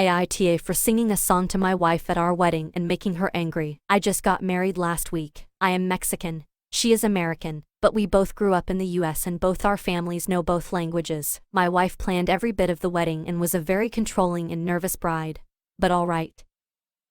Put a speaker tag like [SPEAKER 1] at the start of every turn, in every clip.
[SPEAKER 1] AITA for singing a song to my wife at our wedding and making her angry. I just got married last week. I am Mexican. She is American, but we both grew up in the US and both our families know both languages. My wife planned every bit of the wedding and was a very controlling and nervous bride. But all right.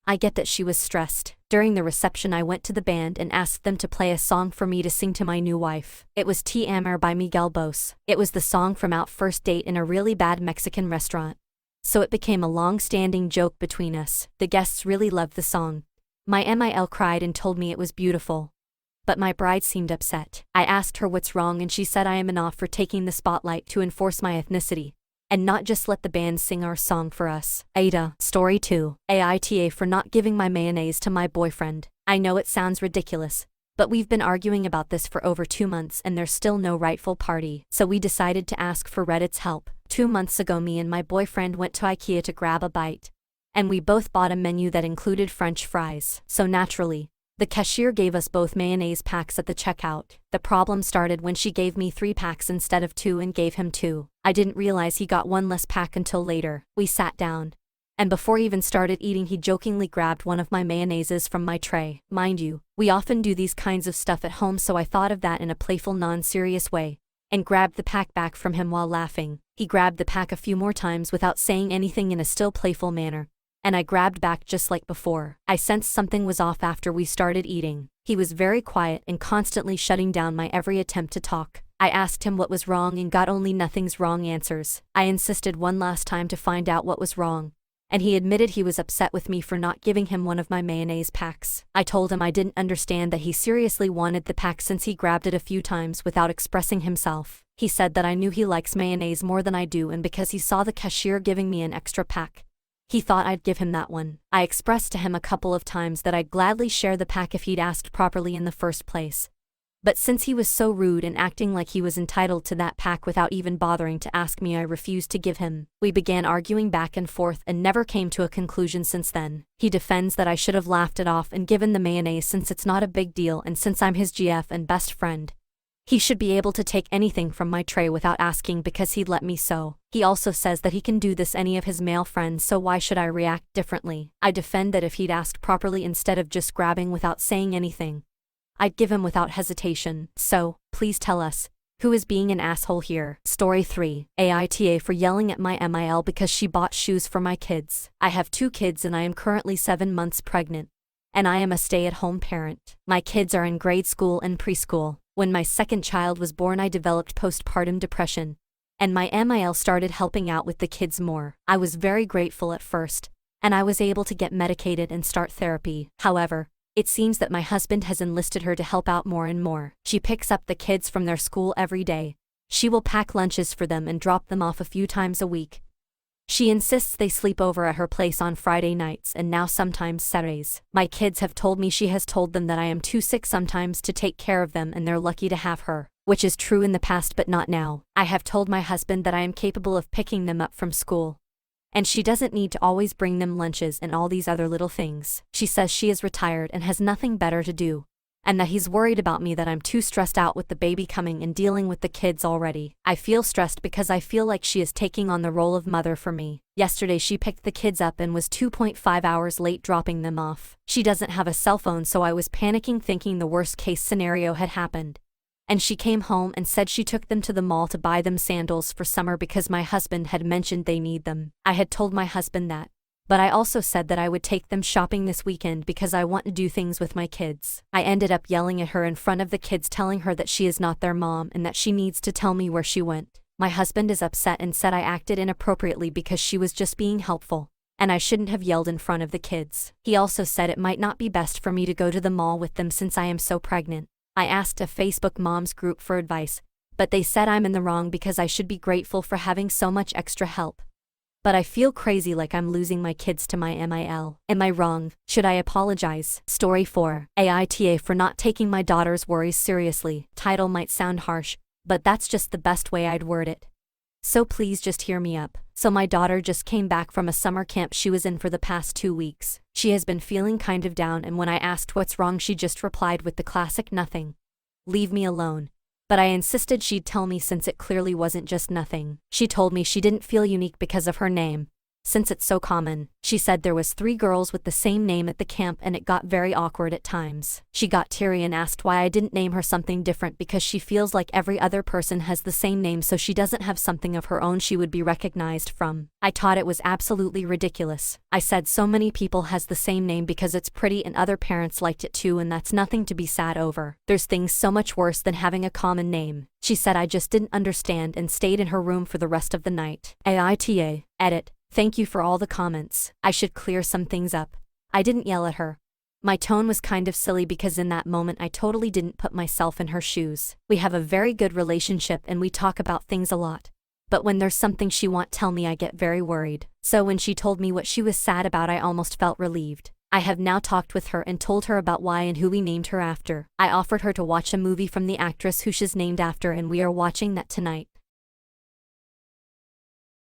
[SPEAKER 1] I get that she was stressed. During the reception I went to the band and asked them to play a song for me to sing to my new wife. It was Te Amo by Miguel Bos. It was the song from Out First Date in a really bad Mexican restaurant. So it became a long-standing joke between us. The guests really loved the song. My MIL cried and told me it was beautiful. But my bride seemed upset. I asked her what's wrong and she said I am enough for taking the spotlight to enforce my ethnicity and not just let the band sing our song for us. AITA. Story 2. AITA for not giving my mayonnaise to my boyfriend. I know it sounds ridiculous, but we've been arguing about this for over 2 months and there's still no rightful party. So we decided to ask for Reddit's help. 2 months ago me and my boyfriend went to IKEA to grab a bite. And we both bought a menu that included French fries. So naturally, the cashier gave us both mayonnaise packs at the checkout. The problem started when she gave me 3 packs instead of 2 and gave him 2. I didn't realize he got 1 less pack until later. We sat down. And before he even started eating he jokingly grabbed one of my mayonnaises from my tray. Mind you, we often do these kinds of stuff at home so I thought of that in a playful non-serious way. And grabbed the pack back from him while laughing. He grabbed the pack a few more times without saying anything in a still playful manner. And I grabbed back just like before. I sensed something was off after we started eating. He was very quiet and constantly shutting down my every attempt to talk. I asked him what was wrong and got only nothing's wrong answers. I insisted one last time to find out what was wrong. And he admitted he was upset with me for not giving him one of my mayonnaise packs. I told him I didn't understand that he seriously wanted the pack since he grabbed it a few times without expressing himself. He said that I knew he likes mayonnaise more than I do and because he saw the cashier giving me an extra pack, he thought I'd give him that one. I expressed to him a couple of times that I'd gladly share the pack if he'd asked properly in the first place. But since he was so rude and acting like he was entitled to that pack without even bothering to ask me, I refused to give him. We began arguing back and forth and never came to a conclusion since then. He defends that I should have laughed it off and given the mayonnaise since it's not a big deal and since I'm his GF and best friend. He should be able to take anything from my tray without asking because he'd let me so. He also says that he can do this any of his male friends, so why should I react differently? I defend that if he'd asked properly instead of just grabbing without saying anything, I'd give him without hesitation. So, please tell us, who is being an asshole here? Story 3. AITA for yelling at my MIL because she bought shoes for my kids. I have 2 kids and I am currently 7 months pregnant. And I am a stay-at-home parent. My kids are in grade school and preschool. When my second child was born I developed postpartum depression, and my MIL started helping out with the kids more. I was very grateful at first, and I was able to get medicated and start therapy. However, it seems that my husband has enlisted her to help out more and more. She picks up the kids from their school every day. She will pack lunches for them and drop them off a few times a week. She insists they sleep over at her place on Friday nights and now sometimes Saturdays. My kids have told me she has told them that I am too sick sometimes to take care of them and they're lucky to have her, which is true in the past but not now. I have told my husband that I am capable of picking them up from school. And she doesn't need to always bring them lunches and all these other little things. She says she is retired and has nothing better to do. And that he's worried about me, that I'm too stressed out with the baby coming and dealing with the kids already. I feel stressed because I feel like she is taking on the role of mother for me. Yesterday she picked the kids up and was 2.5 hours late dropping them off. She doesn't have a cell phone, so I was panicking thinking the worst case scenario had happened. And she came home and said she took them to the mall to buy them sandals for summer because my husband had mentioned they need them. I had told my husband that. But I also said that I would take them shopping this weekend because I want to do things with my kids. I ended up yelling at her in front of the kids, telling her that she is not their mom and that she needs to tell me where she went. My husband is upset and said I acted inappropriately because she was just being helpful, and I shouldn't have yelled in front of the kids. He also said it might not be best for me to go to the mall with them since I am so pregnant. I asked a Facebook moms group for advice, but they said I'm in the wrong because I should be grateful for having so much extra help. But I feel crazy like I'm losing my kids to my MIL. Am I wrong? Should I apologize? Story 4. AITA for not taking my daughter's worries seriously. Title might sound harsh, but that's just the best way I'd word it. So please just hear me up. So my daughter just came back from a summer camp she was in for the past 2 weeks. She has been feeling kind of down, and when I asked what's wrong she just replied with the classic nothing. Leave me alone. But I insisted she'd tell me since it clearly wasn't just nothing. She told me she didn't feel unique because of her name. since it's so common. She said there was 3 girls with the same name at the camp and it got very awkward at times. She got teary and asked why I didn't name her something different because she feels like every other person has the same name, so she doesn't have something of her own she would be recognized from. I thought it was absolutely ridiculous. I said so many people has the same name because it's pretty and other parents liked it too, and that's nothing to be sad over. There's things so much worse than having a common name. She said I just didn't understand and stayed in her room for the rest of the night. AITA. Edit. Thank you for all the comments. I should clear some things up. I didn't yell at her. My tone was kind of silly because in that moment I totally didn't put myself in her shoes. We have a very good relationship and we talk about things a lot. But when there's something she won't tell me I get very worried. So when she told me what she was sad about I almost felt relieved. I have now talked with her and told her about why and who we named her after. I offered her to watch a movie from the actress who she's named after and we are watching that tonight.